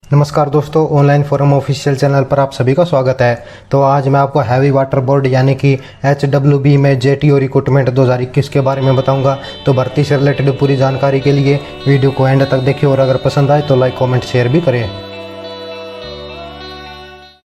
नमस्कार दोस्तों, online forum official channel पर आप सभी का स्वागत है। तो आज मैं आपको हैवी वाटर बोर्ड यानी कि HWB में JTO रिक्रूटमेंट 2021 के बारे में बताऊंगा। तो भर्ती से रिलेटेड पूरी जानकारी के लिए वीडियो को एंड तक देखिए और अगर पसंद आए तो लाइक कमेंट शेयर भी करें।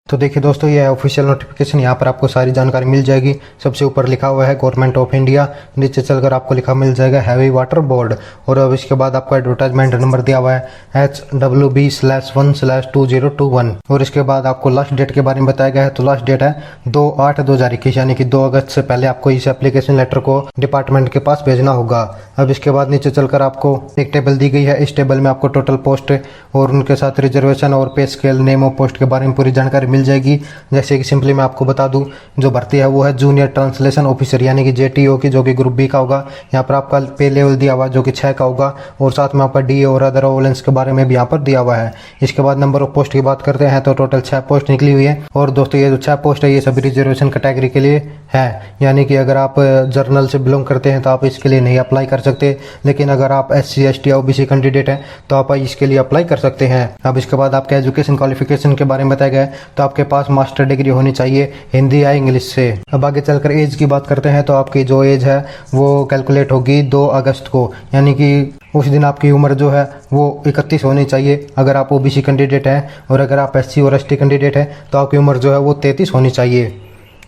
तो देखिए दोस्तों, ये है ऑफिशियल नोटिफिकेशन। यहाँ पर आपको सारी जानकारी मिल जाएगी। सबसे ऊपर लिखा हुआ है गवर्नमेंट ऑफ इंडिया, नीचे चलकर आपको लिखा मिल जाएगा हैवी वाटर बोर्ड, और अब इसके बाद आपको एडवर्टाइजमेंट नंबर दिया हुआ है HWB/1/2021, और इसके बाद आपको लास्ट डेट के बारे में बताया गया है। तो लास्ट डेट है 2/8/2021 यानी कि 2 अगस्त से पहले आपको इस एप्लीकेशन लेटर को डिपार्टमेंट के पास भेजना होगा। अब इसके बाद नीचे चलकर आपको एक टेबल दी गई है। इस टेबल में आपको टोटल पोस्ट और उनके साथ रिजर्वेशन और पे स्केल, नेम ऑफ पोस्ट के बारे में पूरी जानकारी मिल जाएगी। जैसे कि सिंपली मैं आपको बता दूं, जो भर्ती है वो है जूनियर ट्रांसलेशन ऑफिसर यानी कि JTO की, जो कि ग्रुप बी का होगा। यहाँ पर आपका पे लेवल दिया हुआ है जो कि 6 का होगा, और साथ में आपका DA और अदर अवोलेंस के बारे में भी यहाँ पर दिया हुआ है। इसके बाद नंबर ऑफ पोस्ट की बात करते हैं तो टोटल 6 पोस्ट निकली हुई है। और दोस्तों, ये जो 6 पोस्ट है ये सभी रिजर्वेशन कैटेगरी के लिए है, यानी कि अगर आप जर्नल से बिलोंग करते हैं तो आप इसके लिए नहीं अप्लाई कर सकते, लेकिन अगर आप SC ST या OBC कैंडिडेट हैं तो आप इसके लिए अप्लाई कर सकते हैं। अब इसके बाद आपके एजुकेशन क्वालिफिकेशन के बारे में बताया गया है। तो आपके पास मास्टर डिग्री होनी चाहिए हिंदी या इंग्लिश से। अब आगे चलकर एज की बात करते हैं तो आपकी जो एज है वो कैलकुलेट होगी 2 अगस्त को, यानी कि उस दिन आपकी उम्र जो है वो 31 होनी चाहिए अगर आप OBC कैंडिडेट हैं, और अगर आप SC और ST कैंडिडेट हैं तो आपकी उम्र जो है वो 33 होनी चाहिए।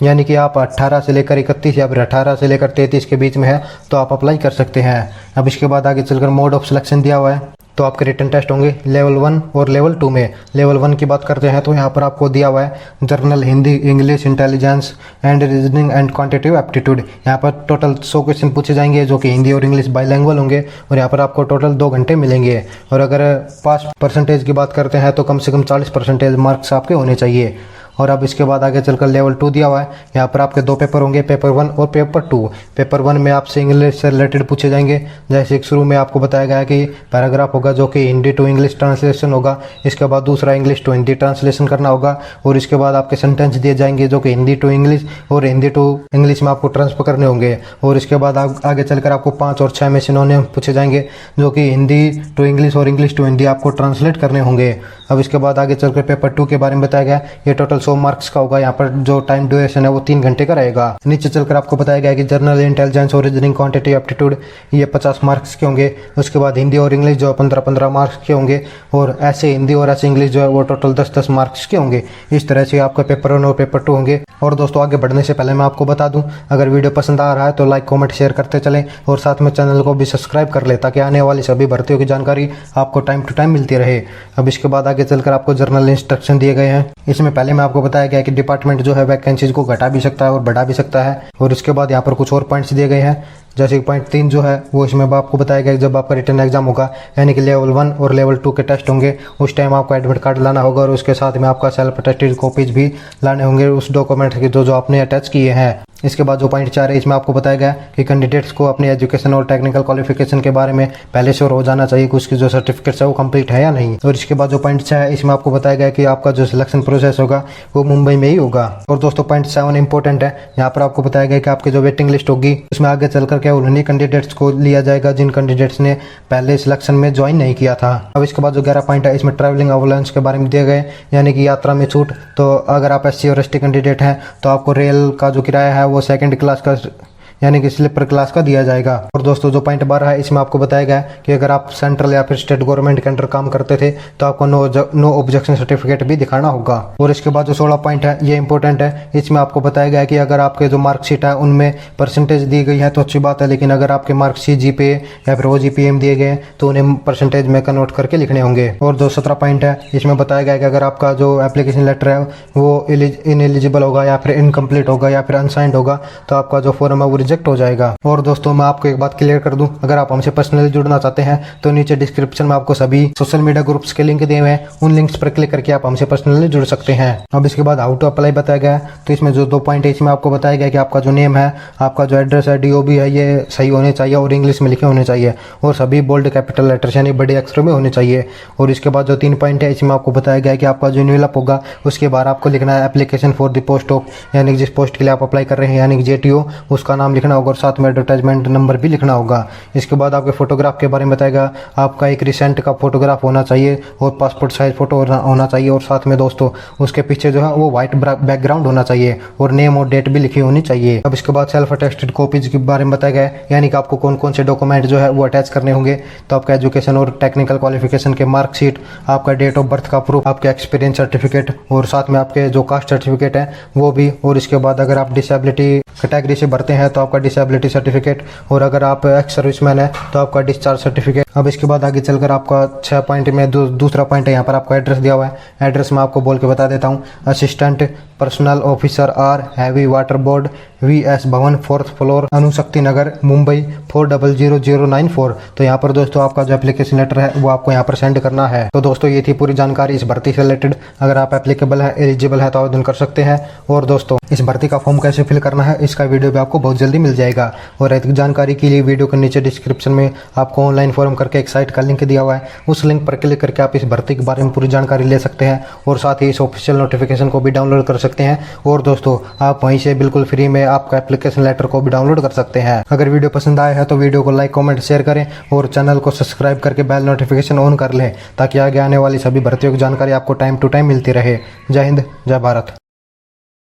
यानी कि आप 18 से लेकर 31 या फिर 18 से लेकर 33 के बीच में है तो आप अप्लाई कर सकते हैं। अब इसके बाद आगे चलकर मोड ऑफ सिलेक्शन दिया हुआ है। तो आपके रिटन टेस्ट होंगे लेवल 1 और लेवल 2 में। लेवल 1 की बात करते हैं तो यहाँ पर आपको दिया हुआ है journal, Hindi, English, intelligence and reasoning and quantitative aptitude. यहाँ पर टोटल 100 क्वेश्चन पूछे जाएंगे जो कि हिंदी और इंग्लिश बाइलैंग्वेज होंगे, और यहाँ पर आपको टोटल 2 घंटे मिलेंगे। और अगर पास परसेंटेज की बात करते हैं तो कम से कम 40% मार्क्स आपके होने चाहिए। और अब इसके बाद आगे चलकर लेवल 2 दिया हुआ है। यहाँ पर आपके 2 पेपर होंगे, पेपर 1 और पेपर 2। पेपर 1 में आपसे इंग्लिश से रिलेटेड पूछे जाएंगे। जैसे शुरू में आपको बताया गया है कि पैराग्राफ होगा जो कि हिंदी टू इंग्लिश ट्रांसलेशन होगा, इसके बाद दूसरा इंग्लिश टू हिंदी ट्रांसलेशन करना होगा, और इसके बाद आपके सेंटेंस दिए जाएंगे जो कि हिंदी टू इंग्लिश और हिंदी टू इंग्लिश में आपको ट्रांसफर करने होंगे। और इसके बाद आगे चलकर आपको 5 और 6 में सिनोनिम पूछे जाएंगे जो कि हिंदी टू इंग्लिश और इंग्लिश टू हिंदी आपको ट्रांसलेट करने होंगे। अब इसके बाद आगे चलकर पेपर 2 के बारे में बताया गया। ये टोटल 100 मार्क्स का होगा। यहाँ पर जो टाइम ड्यूरेशन है वो 3 घंटे का रहेगा। नीचे चलकर आपको बताया गया कि जर्नल, इंटेलिजेंस और रीजनिंग क्वांटिटेटिव एप्टीट्यूड ये 50 मार्क्स के होंगे। उसके बाद हिंदी और इंग्लिश जो 15-15 मार्क्स के होंगे, और ऐसे हिंदी और ऐसे इंग्लिश जो है वो टोटल 10-10 मार्क्स के होंगे। इस तरह से आपका पेपर 1 और पेपर 2 होंगे। और दोस्तों, आगे बढ़ने से पहले मैं आपको बता दूं, अगर वीडियो पसंद आ रहा है तो लाइक कमेंट शेयर करते चलें, और साथ में चैनल को भी सब्सक्राइब कर ले ताकि आने वाली सभी भर्तियों की जानकारी आपको टाइम टू टाइम मिलती रहे। अब इसके बाद आगे चलकर आपको जर्नल इंस्ट्रक्शन दिए गए हैं। इसमें पहले मैं आपको बताया गया कि डिपार्टमेंट जो है वैकेंसीज को घटा भी सकता है और बढ़ा भी सकता है। और इसके बाद यहाँ पर कुछ और पॉइंट्स दिए गए हैं। जैसे पॉइंट 3 जो है वो इसमें आपको बताया गया कि जब आपका रिटर्न एग्जाम होगा यानी कि लेवल 1 और लेवल 2 के टेस्ट होंगे, उस टाइम आपको एडमिट कार्ड लाना होगा, और उसके साथ में आपका सेल्फ अटेस्टेड कॉपीज भी लाने होंगे उस डॉक्यूमेंट के जो आपने अटैच किए हैं। इसके बाद जो पॉइंट 4 है इसमें आपको बताया गया कि कैंडिडेट्स को अपनी एजुकेशन और टेक्निकल क्वालिफिकेशन के बारे में पहले से हो जाना चाहिए कि उसकी जो सर्टिफिकेट्स है वो कंप्लीट है या नहीं। और इसके बाद जो पॉइंट 6 है इसमें आपको बताया गया कि आपका जो सिलेक्शन प्रोसेस होगा वो मुंबई में ही होगा। और दोस्तों, पॉइंट 7 इंपॉर्टेंट है। यहाँ पर आपको बताया गया कि आपकी जो वेटिंग लिस्ट होगी उसमें आगे चलकर क्या उन्हीं कैंडिडेट्स को लिया जाएगा जिन कैंडिडेट्स ने पहले सिलेक्शन में ज्वाइन नहीं किया था। अब इसके बाद जो 11 पॉइंट है इसमें ट्रैवलिंग अलाउंस के बारे में दिए गए, यानी कि यात्रा में छूट। तो अगर आप SC और ST कैंडिडेट हैं तो आपको रेल का जो किराया है वो 2nd क्लास का यानी कि स्लीपर क्लास का दिया जाएगा। और दोस्तों, जो पॉइंट 12 है इसमें आपको बताया गया कि अगर आप सेंट्रल या फिर स्टेट गवर्नमेंट के अंडर काम करते थे तो आपको नो ऑब्जेक्शन सर्टिफिकेट भी दिखाना होगा। और इसके बाद जो 16 पॉइंट है ये इंपॉर्टेंट है। इसमें आपको बताया गया कि अगर आपके जो मार्कशीट है उनमें परसेंटेज दी गई है तो अच्छी बात है, लेकिन अगर आपके मार्क्स CGPA या फिर OGPM दिए गए तो उन्हें परसेंटेज में कन्वर्ट करके लिखने होंगे। और जो 17 पॉइंट है इसमें बताया गया कि अगर आपका जो एप्लीकेशन लेटर है वो इनएलिजिबल होगा या फिर इनकम्प्लीट होगा या फिर अनसाइंड होगा तो आपका जो फॉर्म है वो रिजेक्ट हो जाएगा। और दोस्तों, मैं आपको एक बात क्लियर कर दूं, अगर आप हमसे पर्सनली जुड़ना चाहते हैं तो नीचे डिस्क्रिप्शन में आपको सभी सोशल मीडिया ग्रुप्स के लिंक दिए हुए हैं, उन लिंक्स पर क्लिक करके आप हमसे पर्सनली जुड़ सकते हैं। अब इसके बाद हाउ टू अप्लाई बताया गया है। तो इसमें जो 2 पॉइंट है इसमें आपको बताया गया कि आपका जो नेम है, आपका जो एड्रेस है, DOB है, ये सही होने चाहिए और इंग्लिश में लिखे होने चाहिए, और सभी बोल्ड कैपिटल लेटर्स यानी बड़े अक्षरों में होने चाहिए। और इसके बाद जो 3 पॉइंट है इसमें आपको बताया गया कि आपका जो एनवेलप होगा उसके बाद आपको लिखना है application for the post of, यानी जिस पोस्ट के लिए आप अप्लाई कर रहे हैं यानी कि JTO, उसका नाम लिखना होगा और साथ में एडवर्टाइजमेंट नंबर भी लिखना होगा। इसके बाद आपके फोटोग्राफ के बारे में बताएगा, आपका एक रिसेंट का फोटोग्राफ होना चाहिए और पासपोर्ट साइज फोटो होना चाहिए और साथ में दोस्तों उसके पीछे जो है वो व्हाइट बैकग्राउंड होना चाहिए और नेम और डेट भी लिखी होनी चाहिए। अब इसके बाद सेल्फ अटेस्टेड कॉपीज के बारे में बताया गया है, यानी कि आपको कौन कौन से डॉक्यूमेंट जो है वो अटैच करने होंगे। तो आपका एजुकेशन और टेक्निकल क्वालिफिकेशन के मार्कशीट, आपका डेट ऑफ बर्थ का प्रूफ, आपके एक्सपीरियंस सर्टिफिकेट और साथ में आपके जो कास्ट सर्टिफिकेट है वो भी। और इसके बाद अगर आप डिसेबिलिटी कैटेगरी से भरते हैं तो आपका डिसेबिलिटी सर्टिफिकेट, और अगर आप एक्स सर्विसमैन है तो आपका डिस्चार्ज सर्टिफिकेट। अब इसके बाद आगे चलकर आपका 6 पॉइंट में दूसरा पॉइंट है, यहाँ पर आपका एड्रेस दिया हुआ है। एड्रेस मैं आपको बोल के बता देता हूँ, assistant personal officer or heavy water board VS Bhavan 4th floor अनुशक्ति नगर मुंबई 400094। तो यहाँ पर दोस्तों आपका जो एप्लीकेशन लेटर है वो आपको यहाँ पर सेंड करना है। तो दोस्तों ये थी पूरी जानकारी इस भर्ती से रिलेटेड। अगर आप एप्लीकेबल है, एलिजिबल है तो आवेदन कर सकते हैं। और दोस्तों इस भर्ती का फॉर्म कैसे फिल करना है इसका वीडियो भी आपको बहुत जल्दी मिल जाएगा। और अधिक जानकारी के लिए वीडियो के नीचे डिस्क्रिप्शन में आपको ऑनलाइन फॉर्म करके एक साइट का लिंक दिया हुआ है, उस लिंक पर क्लिक करके आप इस भर्ती के बारे में पूरी जानकारी ले सकते हैं और साथ ही इस ऑफिशियल नोटिफिकेशन को भी डाउनलोड कर सकते हैं। और दोस्तों आप वहीं से बिल्कुल फ्री में आपका एप्लीकेशन लेटर को भी डाउनलोड कर सकते हैं। अगर वीडियो पसंद आया है तो वीडियो को लाइक कमेंट शेयर करें और चैनल को सब्सक्राइब करके बेल नोटिफिकेशन ऑन कर लें ताकि आगे आने वाली सभी भर्तियों की जानकारी आपको टाइम टू टाइम मिलती रहे। जय हिंद, जय भारत।